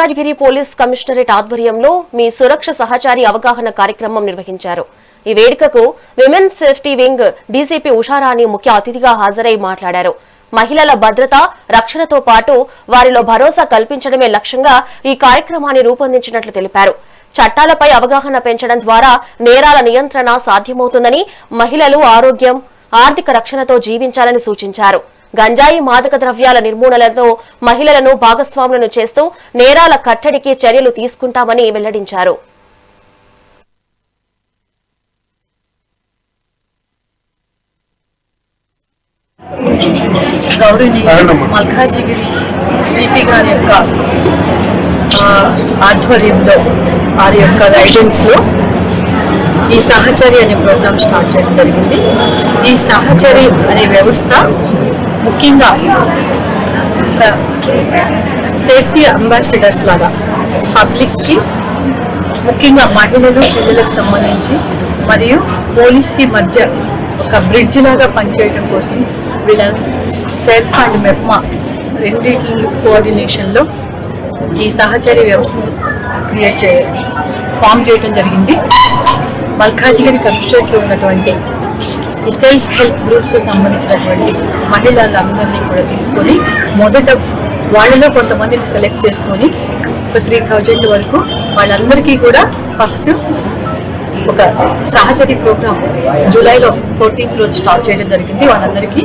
Malkajgiri police commissionerate ఆధ్వర్యంలో మీ సురక్ష సహచారి అవగాహన కార్యక్రమం నిర్వహించారు. ఈ వేడుకకు women safety wing DCP Usharani ముఖ్య అతిథిగా హాజరై మాట్లాడారు. మహిళల భద్రత, రక్షణతో పాటు వారిలో భరోసా కల్పించడమే లక్ష్యంగా ఈ కార్యక్రమాన్ని రూపొందించినట్లు తెలిపారు. చట్టాలపై అవగాహన పెంచడం ద్వారా నేరాల నియంత్రణ సాధ్యమవుతుందని, మహిళలు ఆరోగ్యం, ఆర్థిక రక్షణతో జీవించాలని సూచించారు. గంజాయి, మాదక ద్రవ్యాల నిర్మూలనలో మహిళలను భాగస్వాములను చేస్తూ నేరాల కట్టడికి చర్యలు తీసుకుంటామని వెల్లడించారు. మల్కాజ్గిరి సిపి గారి యొక్క ఆధ్వర్యంలో వారి యొక్క గైడెన్స్ లో ఈ సహచరి అనే ప్రోగ్రామ్ స్టార్ట్ చేయడం జరిగింది. ఈ సహచరి అనే వ్యవస్థ ముఖ్యంగా సేఫ్టీ అంబాసిడర్స్ లాగా పబ్లిక్కి, ముఖ్యంగా మహిళలు, పిల్లలకు సంబంధించి మరియు పోలీస్కి మధ్య ఒక బ్రిడ్జ్ లాగా పనిచేయడం కోసం వీళ్ళ సెల్ఫ్ అండ్ మెప్మా రెండింటి కోఆర్డినేషన్లో ఈ సహచరి వ్యవస్థను ఫామ్ చేయడం జరిగింది. మల్కాజ్గిరి కమిషనరేట్లో ఉన్నటువంటి ఈ సెల్ఫ్ హెల్ప్ గ్రూప్స్ సంబంధించినటువంటి మహిళలందరినీ కూడా తీసుకొని మొదట వాళ్ళలో కొంతమందిని సెలెక్ట్ చేసుకొని ఒక 3000 వరకు వాళ్ళందరికీ కూడా ఫస్ట్ ఒక సహచరి ప్రోగ్రామ్ జూలైలో 14th రోజు స్టార్ట్ చేయడం జరిగింది. వాళ్ళందరికీ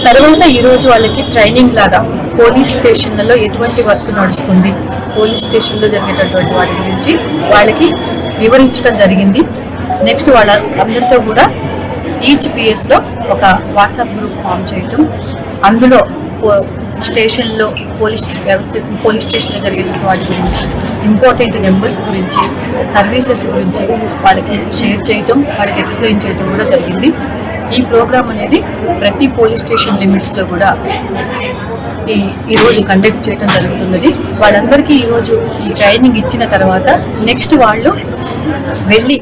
తర్వాత ఈరోజు వాళ్ళకి ట్రైనింగ్ లాగా పోలీస్ స్టేషన్లలో ఎటువంటి వర్క్ నడుస్తుంది, పోలీస్ స్టేషన్లో జరిగేటటువంటి వాటి గురించి వాళ్ళకి వివరించడం జరిగింది. నెక్స్ట్ వాళ్ళ అందరితో కూడా ఈచ్ పిఎస్లో ఒక వాట్సాప్ గ్రూప్ ఫామ్ చేయటం, అందులో స్టేషన్లో పోలీస్ స్టేషన్లో జరిగేటువంటి వాటి గురించి, ఇంపార్టెంట్ నెంబర్స్ గురించి, సర్వీసెస్ గురించి వాళ్ళకి షేర్ చేయటం, వాళ్ళకి ఎక్స్ప్లెయిన్ చేయటం కూడా జరిగింది. ఈ ప్రోగ్రామ్ అనేది ప్రతి పోలీస్ స్టేషన్ లిమిట్స్లో కూడా ఈరోజు కండక్ట్ చేయడం జరుగుతున్నది. వాళ్ళందరికీ ఈరోజు ఈ ట్రైనింగ్ ఇచ్చిన తర్వాత నెక్స్ట్ వాళ్ళు వెళ్ళి